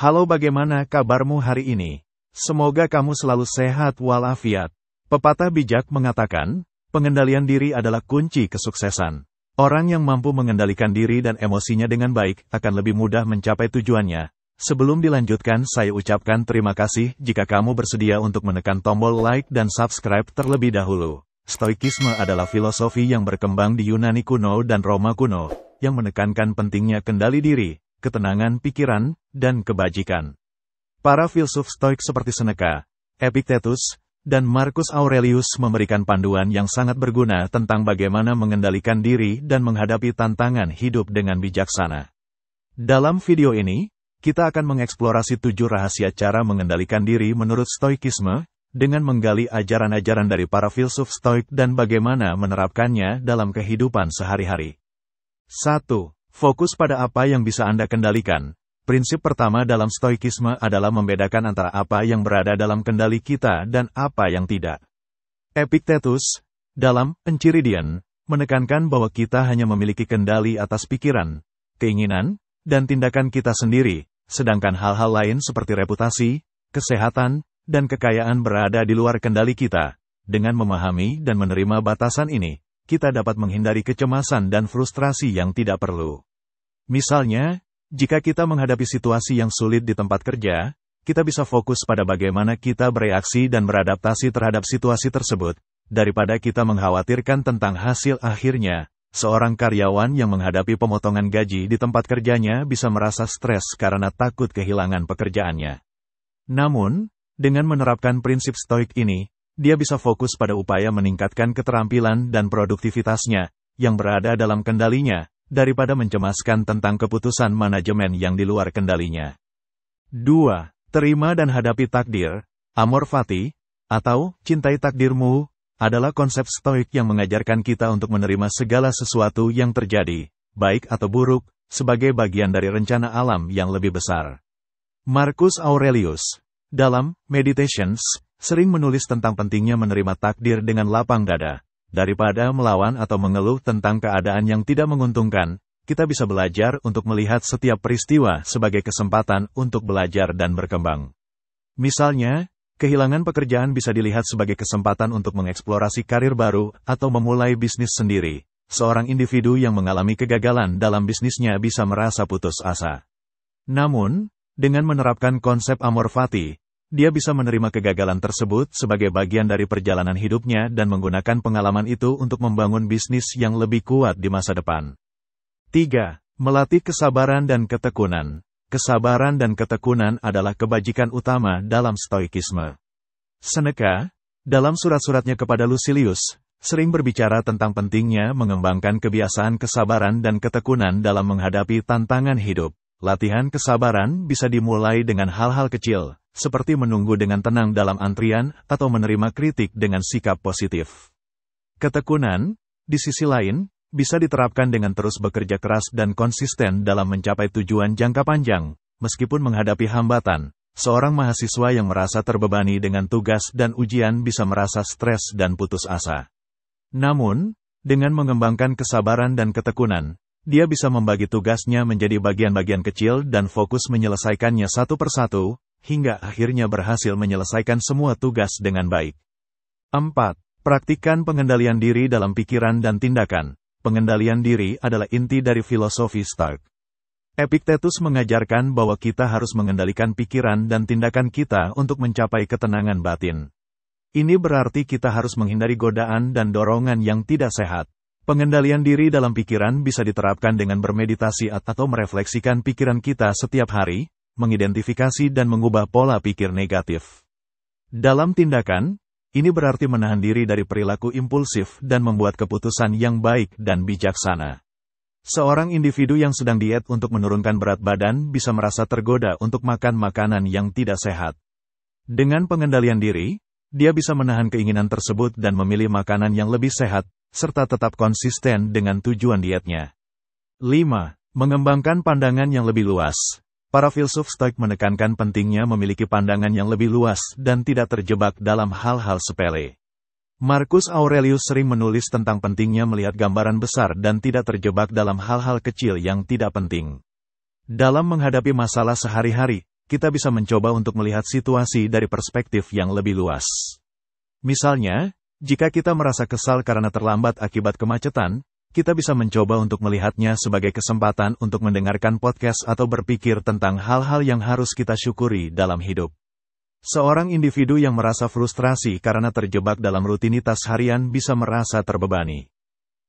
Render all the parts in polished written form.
Halo, bagaimana kabarmu hari ini? Semoga kamu selalu sehat walafiat. Pepatah bijak mengatakan, pengendalian diri adalah kunci kesuksesan. Orang yang mampu mengendalikan diri dan emosinya dengan baik akan lebih mudah mencapai tujuannya. Sebelum dilanjutkan, saya ucapkan terima kasih jika kamu bersedia untuk menekan tombol like dan subscribe terlebih dahulu. Stoikisme adalah filosofi yang berkembang di Yunani kuno dan Roma kuno, yang menekankan pentingnya kendali diri, ketenangan pikiran, dan kebajikan. Para filsuf Stoik seperti Seneca, Epictetus, dan Marcus Aurelius memberikan panduan yang sangat berguna tentang bagaimana mengendalikan diri dan menghadapi tantangan hidup dengan bijaksana. Dalam video ini, kita akan mengeksplorasi 7 rahasia cara mengendalikan diri menurut Stoikisme, dengan menggali ajaran-ajaran dari para filsuf Stoik dan bagaimana menerapkannya dalam kehidupan sehari-hari. 1. Fokus pada apa yang bisa Anda kendalikan. Prinsip pertama dalam Stoikisme adalah membedakan antara apa yang berada dalam kendali kita dan apa yang tidak. Epictetus, dalam Enchiridion, menekankan bahwa kita hanya memiliki kendali atas pikiran, keinginan, dan tindakan kita sendiri, sedangkan hal-hal lain seperti reputasi, kesehatan, dan kekayaan berada di luar kendali kita. Dengan memahami dan menerima batasan ini, kita dapat menghindari kecemasan dan frustrasi yang tidak perlu. Misalnya, jika kita menghadapi situasi yang sulit di tempat kerja, kita bisa fokus pada bagaimana kita bereaksi dan beradaptasi terhadap situasi tersebut, daripada kita mengkhawatirkan tentang hasil akhirnya. Seorang karyawan yang menghadapi pemotongan gaji di tempat kerjanya bisa merasa stres karena takut kehilangan pekerjaannya. Namun, dengan menerapkan prinsip Stoik ini, dia bisa fokus pada upaya meningkatkan keterampilan dan produktivitasnya, yang berada dalam kendalinya, daripada mencemaskan tentang keputusan manajemen yang di luar kendalinya. 2. Terima dan hadapi takdir. Amor fati, atau cintai takdirmu, adalah konsep Stoik yang mengajarkan kita untuk menerima segala sesuatu yang terjadi, baik atau buruk, sebagai bagian dari rencana alam yang lebih besar. Marcus Aurelius, dalam Meditations, sering menulis tentang pentingnya menerima takdir dengan lapang dada. Daripada melawan atau mengeluh tentang keadaan yang tidak menguntungkan, kita bisa belajar untuk melihat setiap peristiwa sebagai kesempatan untuk belajar dan berkembang. Misalnya, kehilangan pekerjaan bisa dilihat sebagai kesempatan untuk mengeksplorasi karir baru atau memulai bisnis sendiri. Seorang individu yang mengalami kegagalan dalam bisnisnya bisa merasa putus asa. Namun, dengan menerapkan konsep amor fati, dia bisa menerima kegagalan tersebut sebagai bagian dari perjalanan hidupnya dan menggunakan pengalaman itu untuk membangun bisnis yang lebih kuat di masa depan. 3. Melatih kesabaran dan ketekunan. Kesabaran dan ketekunan adalah kebajikan utama dalam Stoikisme. Seneca, dalam surat-suratnya kepada Lucilius, sering berbicara tentang pentingnya mengembangkan kebiasaan kesabaran dan ketekunan dalam menghadapi tantangan hidup. Latihan kesabaran bisa dimulai dengan hal-hal kecil, seperti menunggu dengan tenang dalam antrian atau menerima kritik dengan sikap positif. Ketekunan, di sisi lain, bisa diterapkan dengan terus bekerja keras dan konsisten dalam mencapai tujuan jangka panjang. Meskipun menghadapi hambatan, seorang mahasiswa yang merasa terbebani dengan tugas dan ujian bisa merasa stres dan putus asa. Namun, dengan mengembangkan kesabaran dan ketekunan, dia bisa membagi tugasnya menjadi bagian-bagian kecil dan fokus menyelesaikannya satu persatu, hingga akhirnya berhasil menyelesaikan semua tugas dengan baik. 4. Praktikkan pengendalian diri dalam pikiran dan tindakan. Pengendalian diri adalah inti dari filosofi Stoik. Epictetus mengajarkan bahwa kita harus mengendalikan pikiran dan tindakan kita untuk mencapai ketenangan batin. Ini berarti kita harus menghindari godaan dan dorongan yang tidak sehat. Pengendalian diri dalam pikiran bisa diterapkan dengan bermeditasi atau merefleksikan pikiran kita setiap hari, mengidentifikasi dan mengubah pola pikir negatif. Dalam tindakan, ini berarti menahan diri dari perilaku impulsif dan membuat keputusan yang baik dan bijaksana. Seorang individu yang sedang diet untuk menurunkan berat badan bisa merasa tergoda untuk makan makanan yang tidak sehat. Dengan pengendalian diri, dia bisa menahan keinginan tersebut dan memilih makanan yang lebih sehat, serta tetap konsisten dengan tujuan dietnya. 5. Mengembangkan pandangan yang lebih luas. Para filsuf Stoik menekankan pentingnya memiliki pandangan yang lebih luas dan tidak terjebak dalam hal-hal sepele. Marcus Aurelius sering menulis tentang pentingnya melihat gambaran besar dan tidak terjebak dalam hal-hal kecil yang tidak penting. Dalam menghadapi masalah sehari-hari, kita bisa mencoba untuk melihat situasi dari perspektif yang lebih luas. Misalnya, jika kita merasa kesal karena terlambat akibat kemacetan, kita bisa mencoba untuk melihatnya sebagai kesempatan untuk mendengarkan podcast atau berpikir tentang hal-hal yang harus kita syukuri dalam hidup. Seorang individu yang merasa frustrasi karena terjebak dalam rutinitas harian bisa merasa terbebani.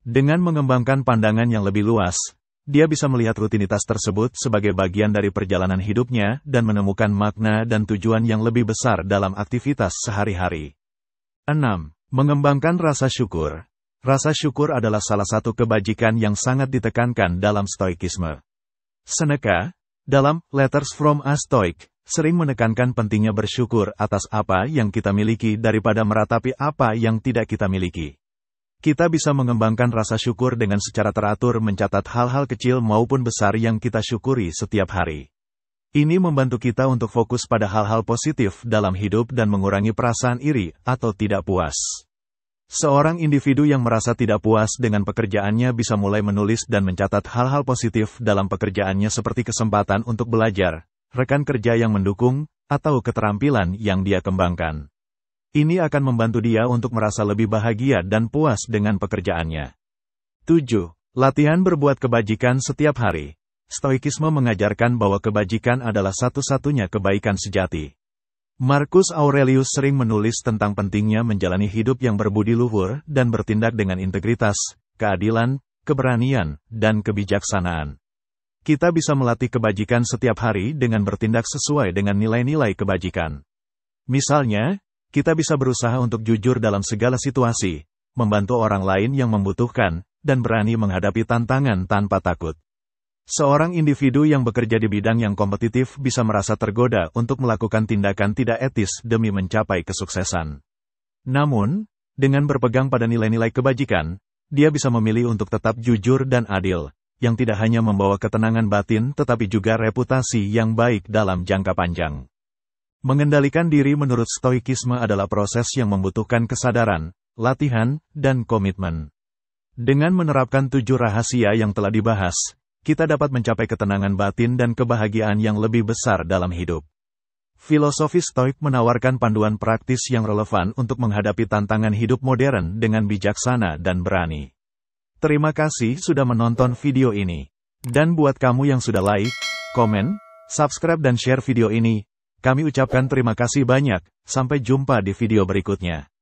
Dengan mengembangkan pandangan yang lebih luas, dia bisa melihat rutinitas tersebut sebagai bagian dari perjalanan hidupnya dan menemukan makna dan tujuan yang lebih besar dalam aktivitas sehari-hari. 6. Mengembangkan rasa syukur. Rasa syukur adalah salah satu kebajikan yang sangat ditekankan dalam Stoikisme. Seneca, dalam Letters from a Stoic, sering menekankan pentingnya bersyukur atas apa yang kita miliki daripada meratapi apa yang tidak kita miliki. Kita bisa mengembangkan rasa syukur dengan secara teratur mencatat hal-hal kecil maupun besar yang kita syukuri setiap hari. Ini membantu kita untuk fokus pada hal-hal positif dalam hidup dan mengurangi perasaan iri atau tidak puas. Seorang individu yang merasa tidak puas dengan pekerjaannya bisa mulai menulis dan mencatat hal-hal positif dalam pekerjaannya seperti kesempatan untuk belajar, rekan kerja yang mendukung, atau keterampilan yang dia kembangkan. Ini akan membantu dia untuk merasa lebih bahagia dan puas dengan pekerjaannya. 7. Latihan berbuat kebajikan setiap hari. Stoikisme mengajarkan bahwa kebajikan adalah satu-satunya kebaikan sejati. Marcus Aurelius sering menulis tentang pentingnya menjalani hidup yang berbudi luhur dan bertindak dengan integritas, keadilan, keberanian, dan kebijaksanaan. Kita bisa melatih kebajikan setiap hari dengan bertindak sesuai dengan nilai-nilai kebajikan. Misalnya, kita bisa berusaha untuk jujur dalam segala situasi, membantu orang lain yang membutuhkan, dan berani menghadapi tantangan tanpa takut. Seorang individu yang bekerja di bidang yang kompetitif bisa merasa tergoda untuk melakukan tindakan tidak etis demi mencapai kesuksesan. Namun, dengan berpegang pada nilai-nilai kebajikan, dia bisa memilih untuk tetap jujur dan adil, yang tidak hanya membawa ketenangan batin tetapi juga reputasi yang baik dalam jangka panjang. Mengendalikan diri menurut Stoikisme adalah proses yang membutuhkan kesadaran, latihan, dan komitmen. Dengan menerapkan 7 rahasia yang telah dibahas, kita dapat mencapai ketenangan batin dan kebahagiaan yang lebih besar dalam hidup. Filosofi Stoik menawarkan panduan praktis yang relevan untuk menghadapi tantangan hidup modern dengan bijaksana dan berani. Terima kasih sudah menonton video ini. Dan buat kamu yang sudah like, komen, subscribe dan share video ini, kami ucapkan terima kasih banyak. Sampai jumpa di video berikutnya.